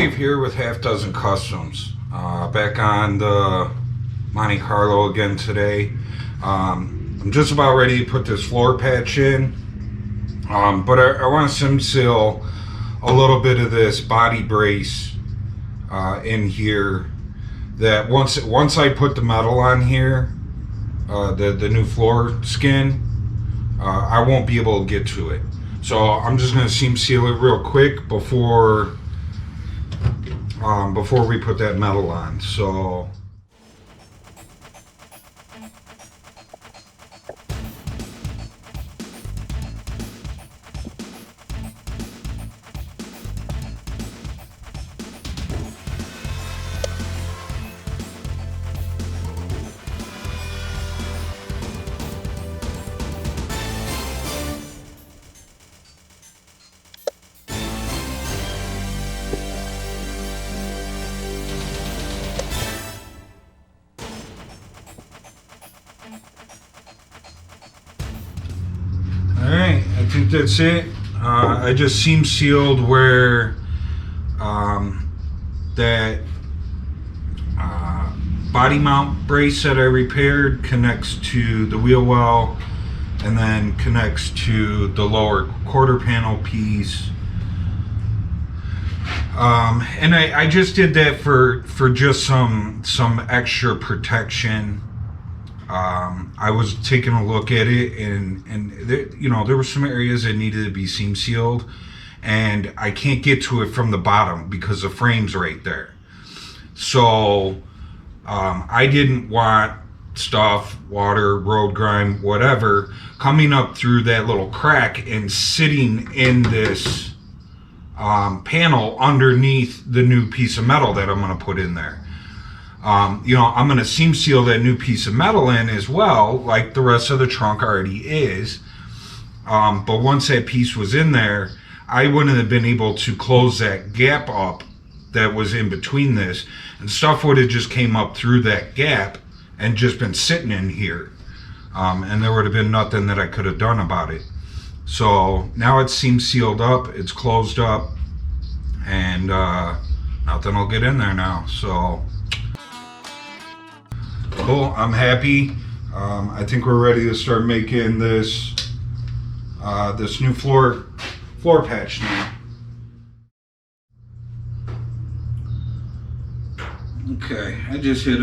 Dave here with Half Dozen Customs. Back on the Monte Carlo again today. I'm just about ready to put this floor patch in, but I want to sim seal a little bit of this body brace in here. That once I put the metal on here, the new floor skin, I won't be able to get to it. So I'm just going to seam seal it real quick before we put that metal on. So alright, I think that's it. I just seam sealed where that body mount brace that I repaired connects to the wheel well and then connects to the lower quarter panel piece. And I just did that for just some extra protection. I was taking a look at it, and there were some areas that needed to be seam sealed, and I can't get to it from the bottom because the frame's right there. So I didn't want stuff, water, road grime, whatever, coming up through that little crack and sitting in this panel underneath the new piece of metal that I'm going to put in there. I'm going to seam seal that new piece of metal in as well, like the rest of the trunk already is. But once that piece was in there, I wouldn't have been able to close that gap up that was in between this, and stuff would have just came up through that gap and just been sitting in here. And there would have been nothing that I could have done about it. So now it's seam sealed up, it's closed up, and nothing will get in there now. So cool, I'm happy. I think we're ready to start making this this new floor patch now. Okay, I just hit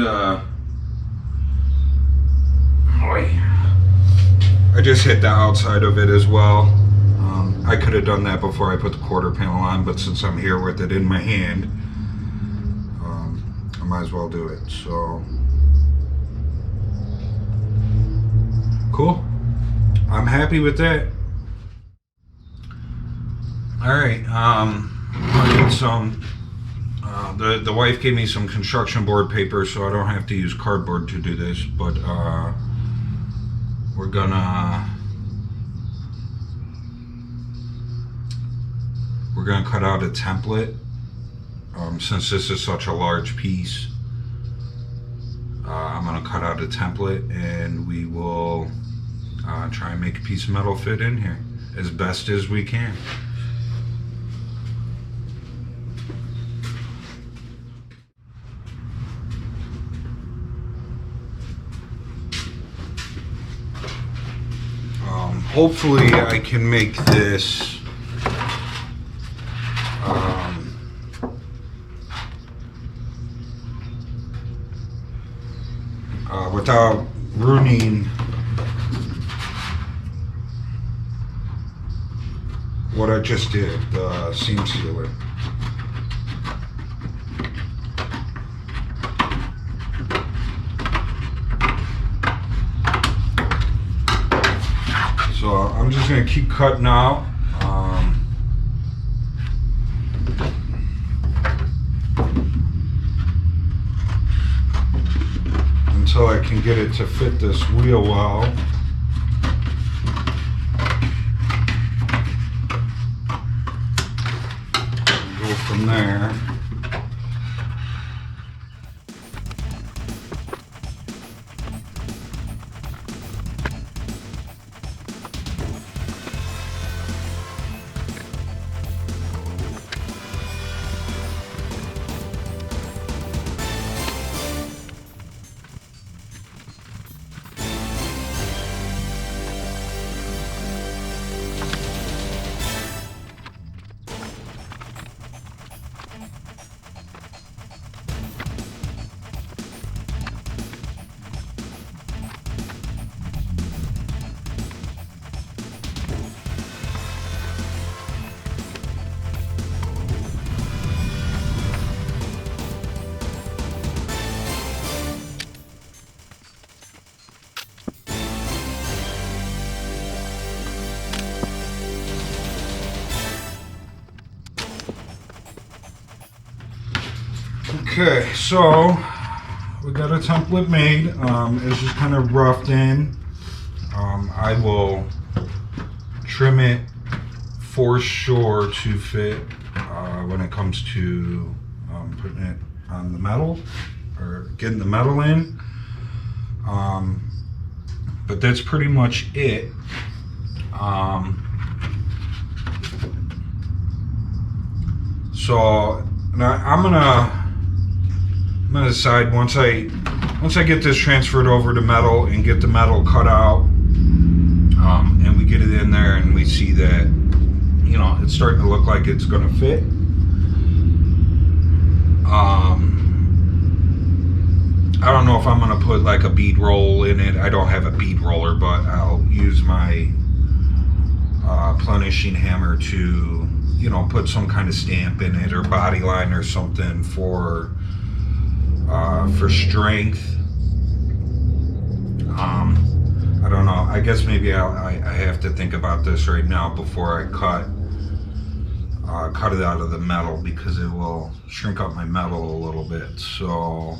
I just hit the outside of it as well. I could have done that before I put the quarter panel on, but since I'm here with it in my hand, I might as well do it. So cool, I'm happy with that. Alright, I need some the wife gave me some construction board paper, so I don't have to use cardboard to do this, but we're gonna cut out a template, since this is such a large piece. I'm gonna cut out a template, and we will try and make a piece of metal fit in here as best as we can. Hopefully I can make this without ruining what I just did, the seam sealer. So I'm just going to keep cutting out. Until I can get it to fit this wheel well. Go from there. Okay, so we got a template made. It's just kind of roughed in. I will trim it for sure to fit when it comes to putting it on the metal or getting the metal in. But that's pretty much it. So now I'm gonna decide once I get this transferred over to metal and get the metal cut out, and we get it in there and we see that, you know, it's starting to look like it's gonna fit. I don't know if I'm gonna put like a bead roll in it. I don't have a bead roller, but I'll use my Planishing hammer to, you know, put some kind of stamp in it or body line or something for strength. I don't know. I guess maybe I have to think about this right now before I cut it out of the metal, because it will shrink up my metal a little bit. So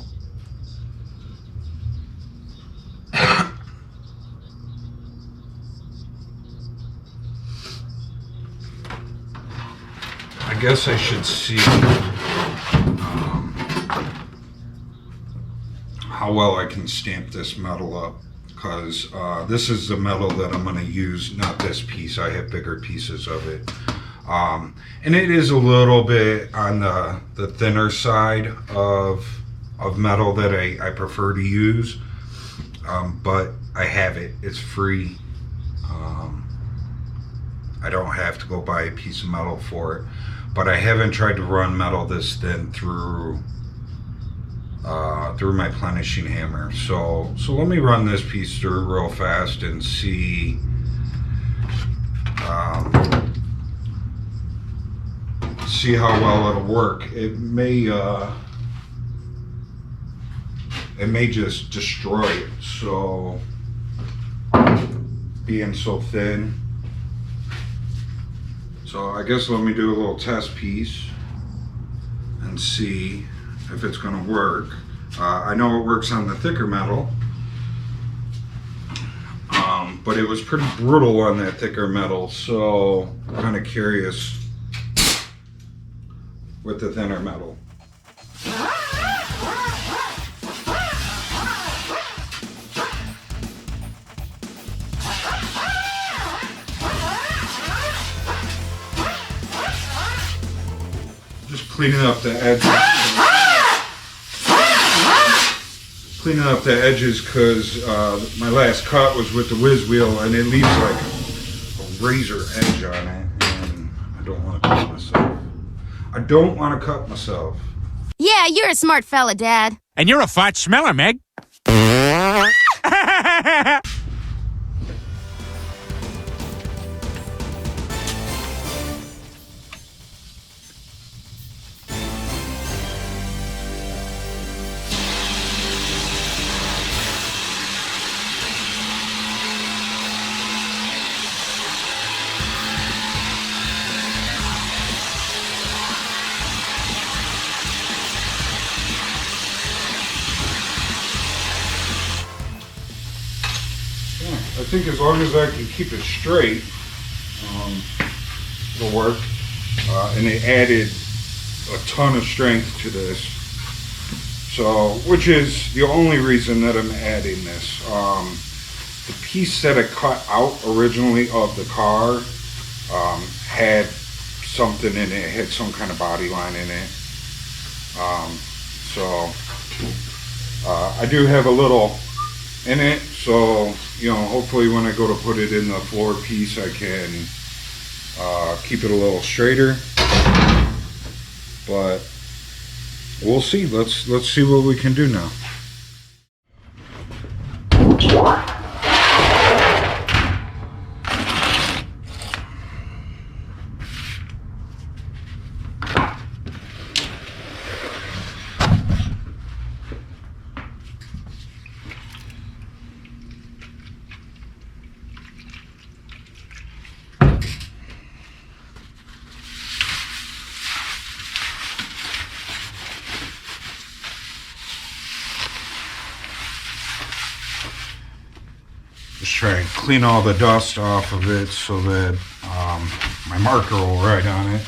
I guess I should see how well I can stamp this metal up, because this is the metal that I'm going to use, not this piece. I have bigger pieces of it. And it is a little bit on the thinner side of metal that I prefer to use, but I have it. It's free. I don't have to go buy a piece of metal for it, but I haven't tried to run metal this thin through my Planishing hammer. So let me run this piece through real fast and see see how well it'll work. It may just destroy it, so being so thin. So I guess let me do a little test piece and see if it's going to work. I know it works on the thicker metal, but it was pretty brittle on that thicker metal, so I'm kind of curious with the thinner metal. Just cleaning up the edges. Cleaning up the edges, because my last cut was with the whiz wheel and it leaves like a razor edge on it, and I don't want to cut myself. I don't want to cut myself. Yeah, you're a smart fella, Dad. And you're a fart smeller, Meg. I think as long as I can keep it straight, it'll work. And it added a ton of strength to this, so, which is the only reason that I'm adding this. The piece that I cut out originally of the car had something in it, had some kind of body line in it. So I do have a little in it, so, you know, hopefully when I go to put it in the floor piece, I can keep it a little straighter. But we'll see. Let's see what we can do now. try and clean all the dust off of it so that my marker will write on it.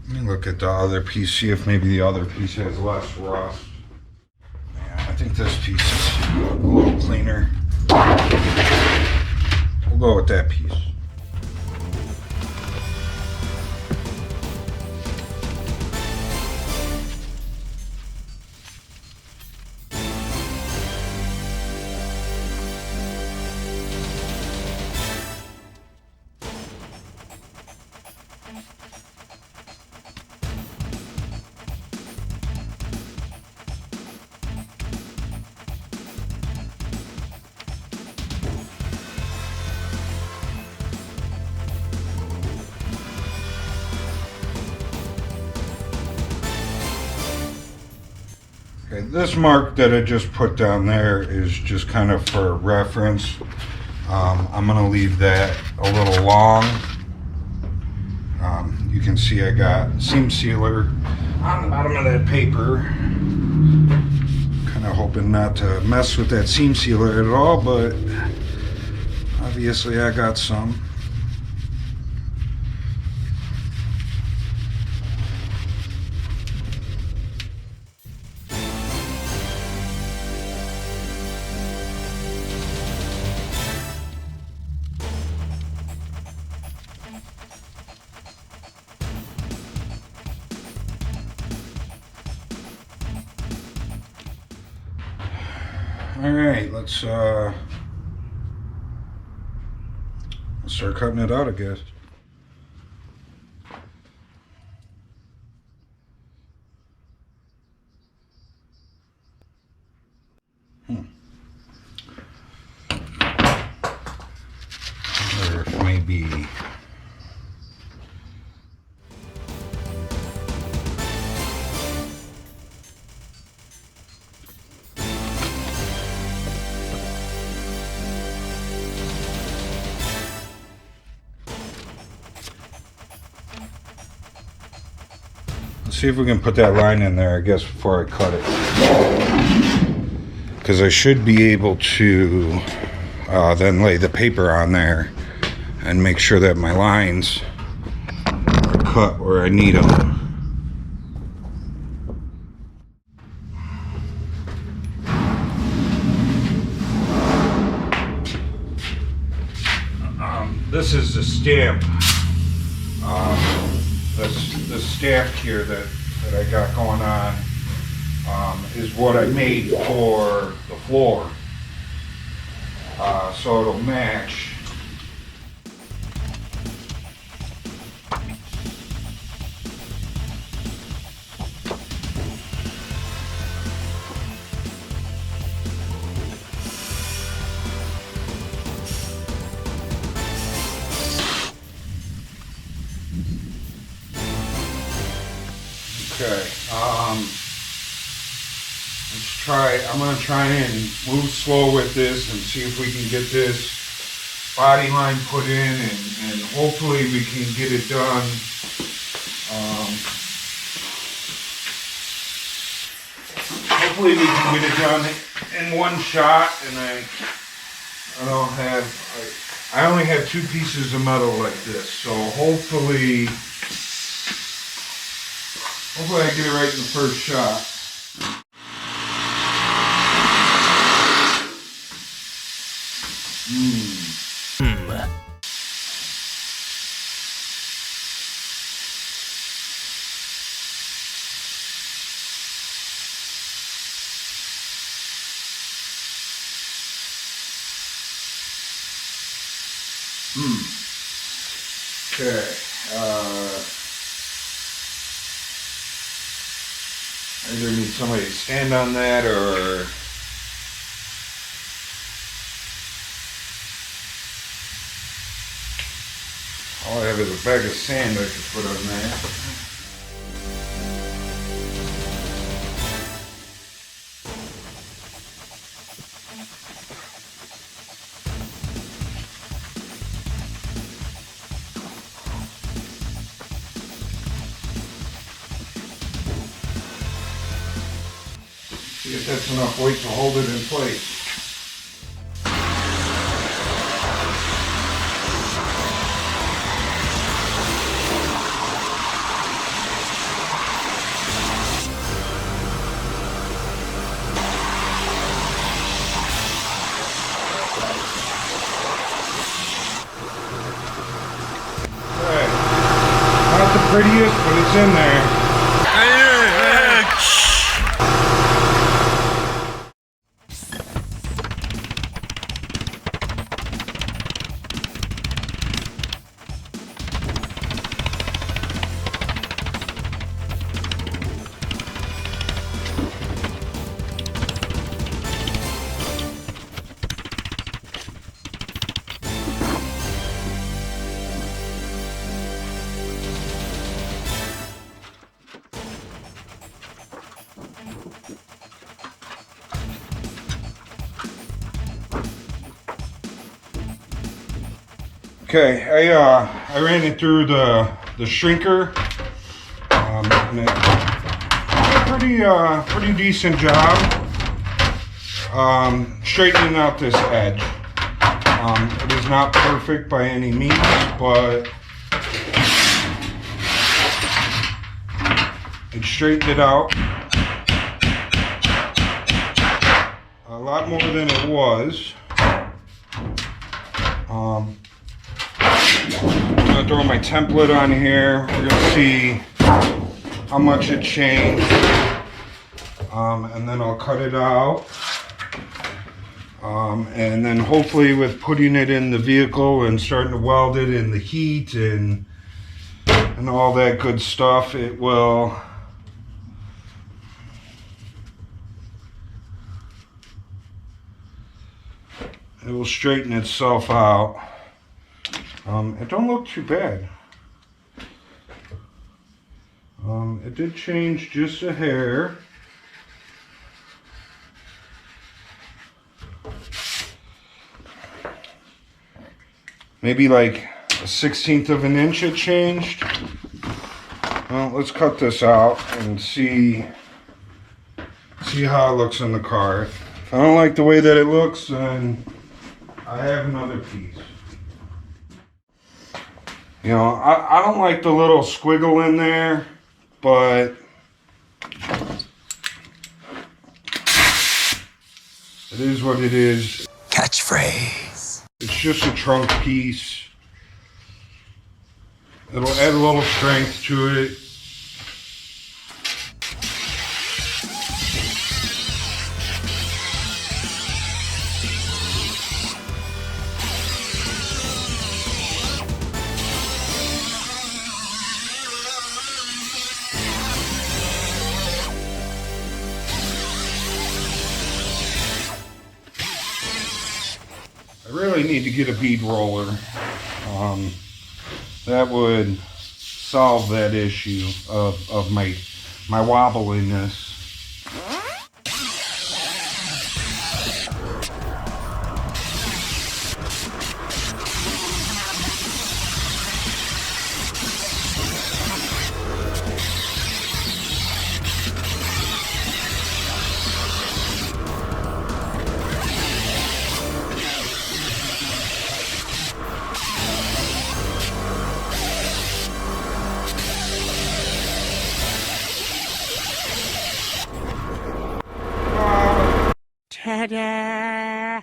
Let me look at the other piece, see if maybe the other piece has less rust. Yeah, I think this piece is a little cleaner. We'll go with that piece. Okay, this mark that I just put down there is just kind of for reference. I'm going to leave that a little long. You can see I got seam sealer on the bottom of that paper. Kind of hoping not to mess with that seam sealer at all, but obviously I got some. All right, let's start cutting it out, I guess. Or maybe. Let's see if we can put that line in there, I guess, before I cut it. Because I should be able to then lay the paper on there and make sure that my lines are cut where I need them. This is the stamp. The stamp here that I got going on is what I made for the floor, so it'll match. Okay, I'm gonna try and move slow with this and see if we can get this body line put in, and hopefully we can get it done. Hopefully we can get it done in one shot, and I only have two pieces of metal like this, so hopefully I get it right in the first shot. Okay. I either need somebody to stand on that, or all I have is a bag of sand I could put on that. See if that's enough weight to hold it in place. Not the prettiest, but it's in there. Okay, I ran it through the shrinker, and it did a pretty decent job straightening out this edge. It is not perfect by any means, but it straightened it out a lot more than it was. I'm going to throw my template on here. We're going to see how much it changed. And then I'll cut it out. And then hopefully with putting it in the vehicle and starting to weld it in the heat and all that good stuff, it will straighten itself out. It don't look too bad. It did change just a hair. Maybe like a 1/16 of an inch it changed. Well, let's cut this out and see how it looks in the car. If I don't like the way that it looks, then I have another piece. You know, I don't like the little squiggle in there, but it is what it is. Catchphrase. It's just a trunk piece. It'll add a little strength to it. I really need to get a bead roller. That would solve that issue of my wobbliness. Ta-da!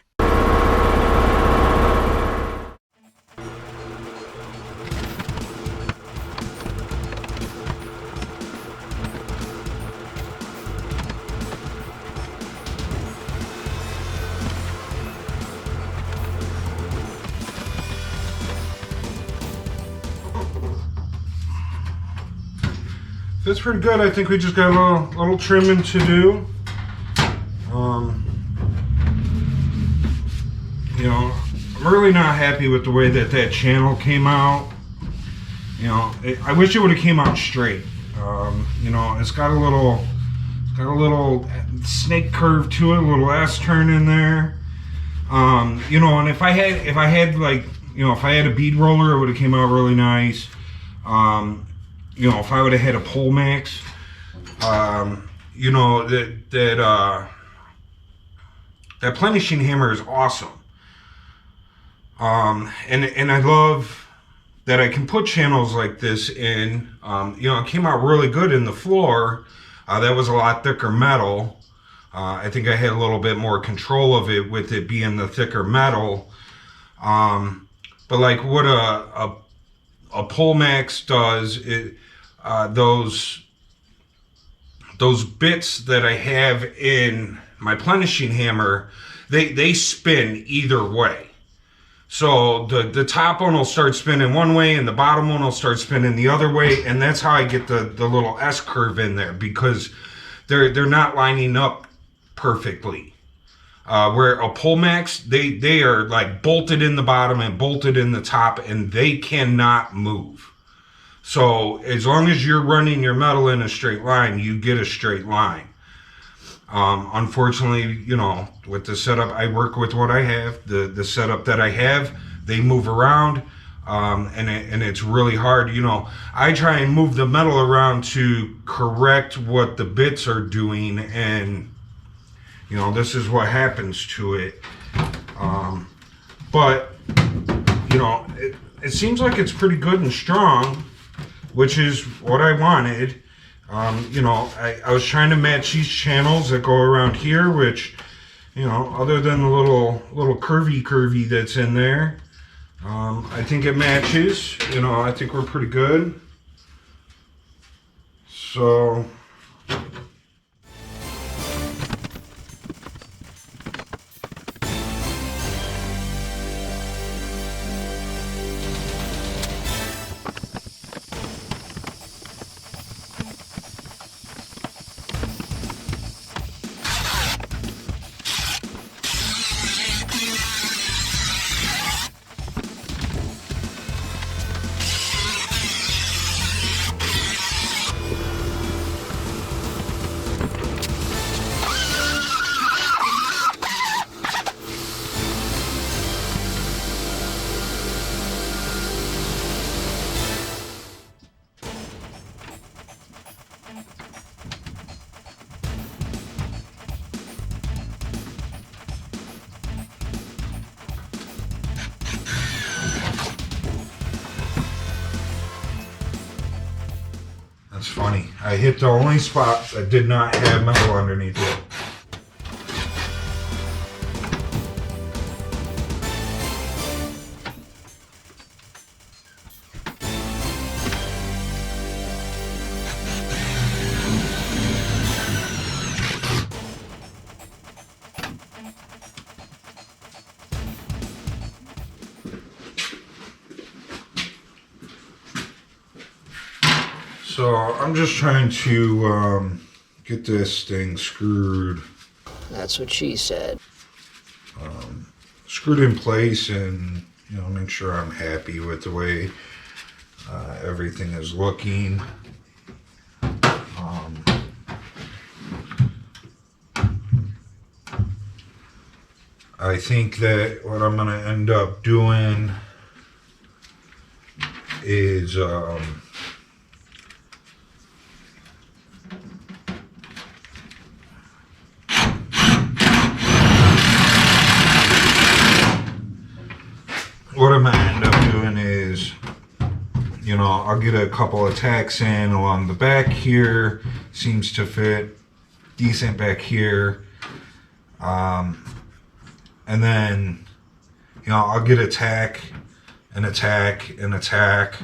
That's pretty good. I think we just got a little trimming to do. You know, I'm really not happy with the way that channel came out. You know, I wish it would have came out straight. You know, it's got a little snake curve to it, a little S turn in there. You know, and if I had like, you know, if I had a bead roller, it would have came out really nice. You know, if I would have had a pole max, you know, that that Planishing hammer is awesome. And I love that I can put channels like this in. You know, it came out really good in the floor. That was a lot thicker metal. I think I had a little bit more control of it with it being the thicker metal. But like what a Pullmax does, those bits that I have in my Planishing hammer, they spin either way. So the top one will start spinning one way and the bottom one will start spinning the other way, and that's how I get the little S curve in there, because they're not lining up perfectly. Where a Pullmax, they are like bolted in the bottom and bolted in the top, and they cannot move. So as long as you're running your metal in a straight line, you get a straight line. Unfortunately, you know, with the setup, I work with what I have. The setup that I have, they move around, and it's really hard. You know, I try and move the metal around to correct what the bits are doing, and you know, this is what happens to it. But you know, it seems like it's pretty good and strong, which is what I wanted. You know, I was trying to match these channels that go around here, which, you know, other than the little curvy that's in there, I think it matches. You know, I think we're pretty good. So that's funny. I hit the only spot that did not have metal underneath it. So I'm just trying to get this thing screwed. That's what she said. Screwed in place, and you know, make sure I'm happy with the way everything is looking. I think that what I'm going to end up doing is what I'm going to end up doing is, you know, I'll get a couple of tacks in along the back here. Seems to fit decent back here. And then, you know, I'll get a tack and a tack and a tack.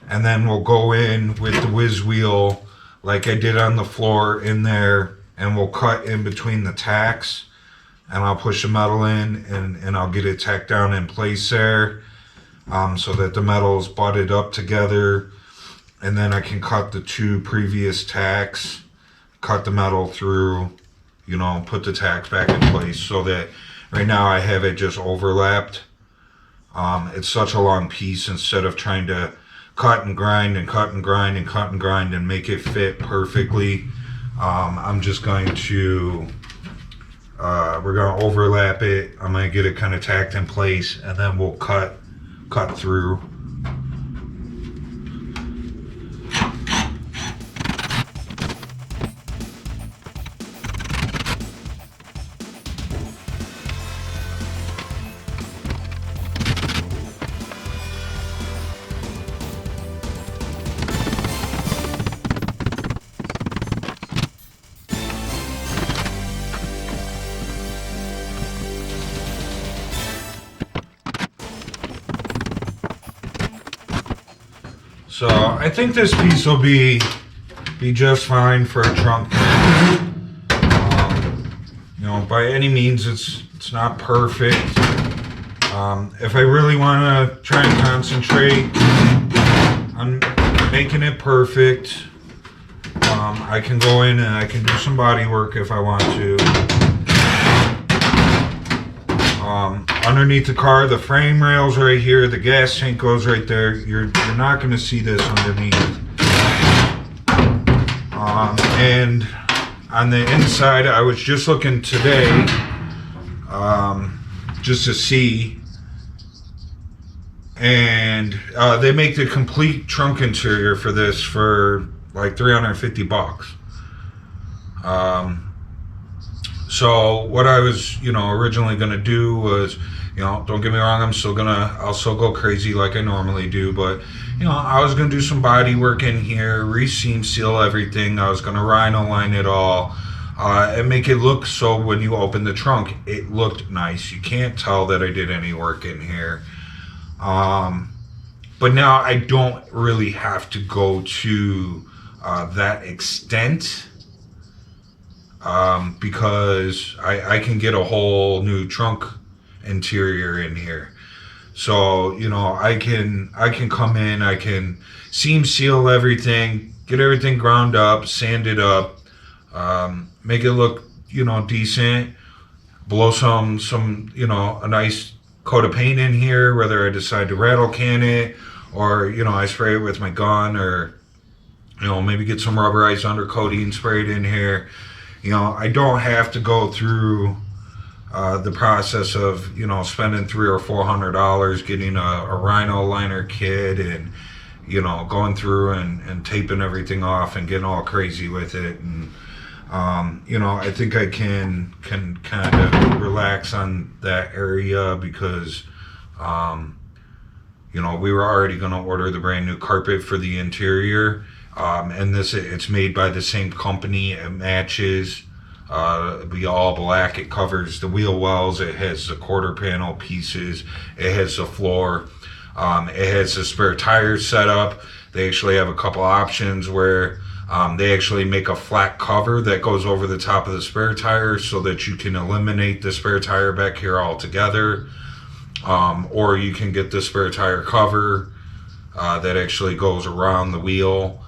And then we'll go in with the whiz wheel like I did on the floor in there. And we'll cut in between the tacks. And I'll push the metal in, and I'll get it tacked down in place there, so that the metal's butted up together. And then I can cut the two previous tacks, cut the metal through, you know, put the tacks back in place, so that right now I have it just overlapped. It's such a long piece, instead of trying to cut and grind and cut and grind and cut and grind and make it fit perfectly. I'm just going to we're going to overlap it. I'm going to get it kind of tacked in place, and then we'll cut through. So I think this piece will be just fine for a trunk. You know, by any means, it's not perfect. If I really want to try and concentrate on making it perfect, I can go in and I can do some body work if I want to. Underneath the car, the frame rail's right here, the gas tank goes right there. You're not going to see this underneath. And on the inside, I was just looking today, just to see, and they make the complete trunk interior for this for like $350. So what I was, originally gonna do was, don't get me wrong, I'll still go crazy like I normally do, but I was gonna do some body work in here, re-seam seal everything. I was gonna rhino line it all, and make it look so when you open the trunk, it looked nice. You can't tell that I did any work in here. But now I don't really have to go to that extent, because I can get a whole new trunk interior in here. So I can come in, I can seam seal everything, get everything ground up, sand it up, make it look decent, blow some a nice coat of paint in here, whether I decide to rattle can it or I spray it with my gun, or maybe get some rubberized undercoating sprayed in here. I don't have to go through the process of spending $300 or $400 getting a rhino liner kit and going through and taping everything off and getting all crazy with it. And I think I can kind of relax on that area because we were already going to order the brand new carpet for the interior. And it's made by the same company. It matches. It'll be all black. It covers the wheel wells. It has the quarter panel pieces. It has the floor. It has the spare tires set up. They actually have a couple options where they actually make a flat cover that goes over the top of the spare tire so that you can eliminate the spare tire back here altogether. Or you can get the spare tire cover that actually goes around the wheel.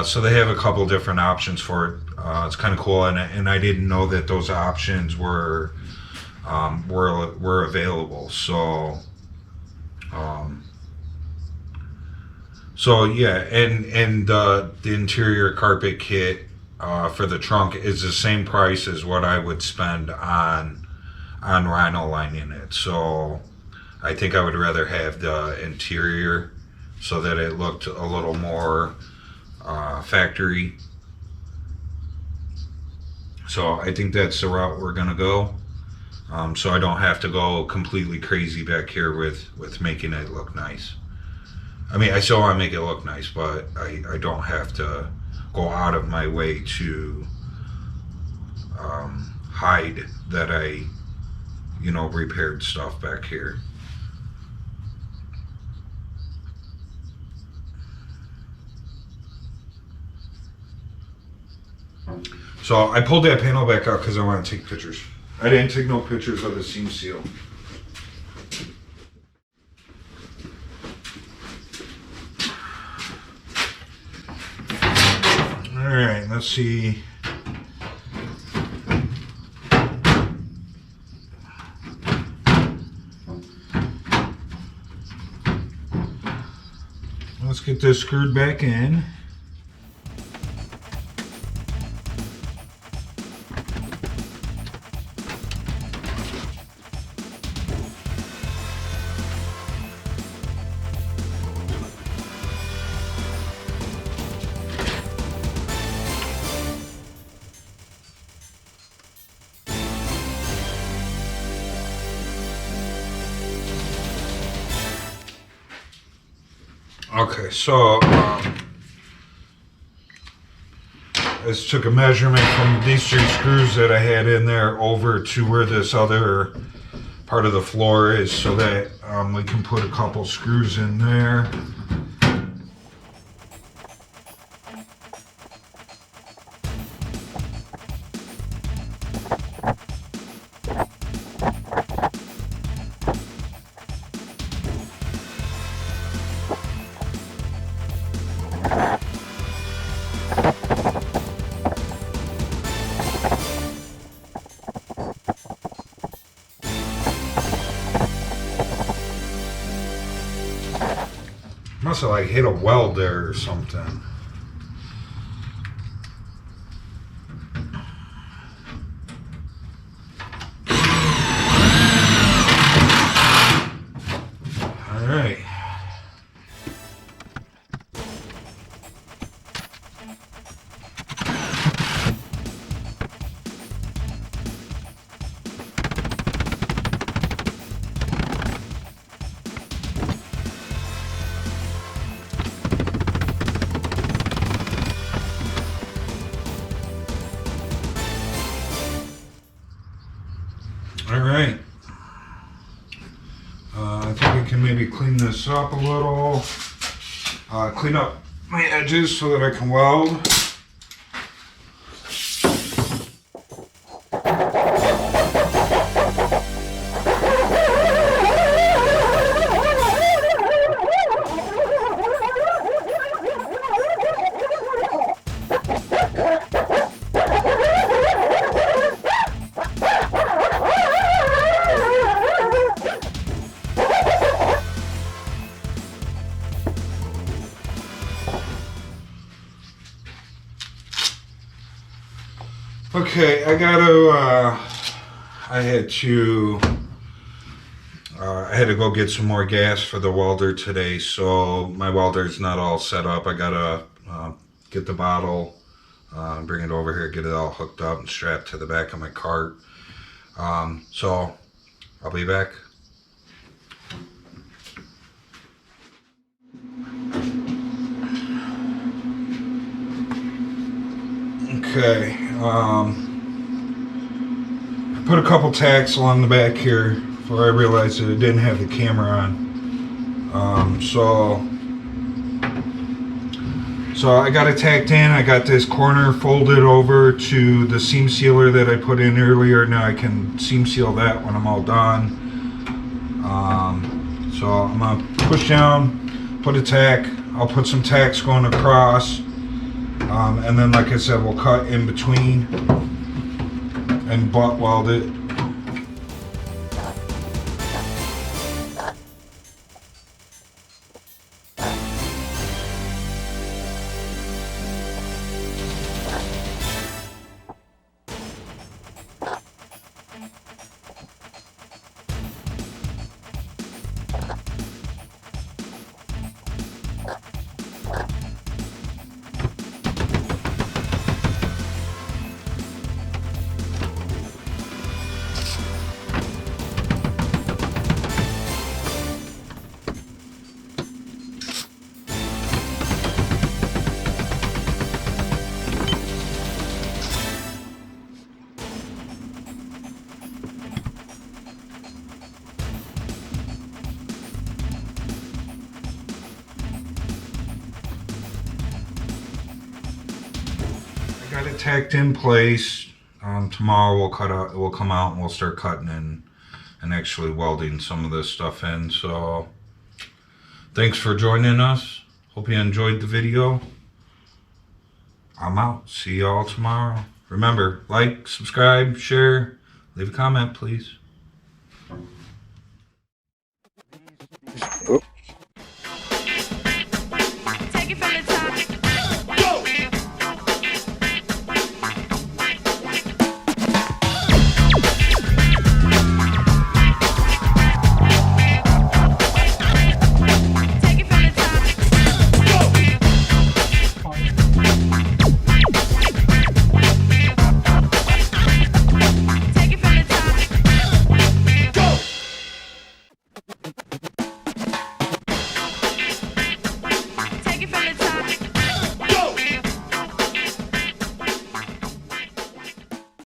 So they have a couple different options for it. It's kind of cool, and I didn't know that those options were available. So yeah, and the interior carpet kit for the trunk is the same price as what I would spend on rhino lining it. So I think I would rather have the interior so that it looked a little more factory. So I think that's the route we're gonna go. So I don't have to go completely crazy back here with making it look nice. I mean, I still want to make it look nice, but I don't have to go out of my way to hide that I repaired stuff back here. So I pulled that panel back out because I want to take pictures. I didn't take no pictures of the seam seal. All right, let's see. Let's get this screwed back in. Okay, so I just took a measurement from these 3 screws that I had in there over to where this other part of the floor is, so that we can put a couple screws in there. Must have like hit a weld there or something. All right. All right. I think I can maybe clean this up a little. Clean up my edges so that I can weld. Okay, I had to go get some more gas for the welder today, so my welder's not all set up. I gotta get the bottle, bring it over here, get it all hooked up and strapped to the back of my cart. So I'll be back. Okay, I put a couple tacks along the back here before I realized that it didn't have the camera on. So I got it tacked in. I got this corner folded over to the seam sealer that I put in earlier. Now I can seam seal that when I'm all done. So I'm gonna push down, put a tack. I'll put some tacks going across. And then, like I said, we'll cut in between and butt weld it. Got it tacked in place. Tomorrow we'll come out and we'll start cutting in and actually welding some of this stuff in. So thanks for joining us. Hope you enjoyed the video. I'm out. See y'all tomorrow. Remember, like, subscribe, share, leave a comment, please. Oop.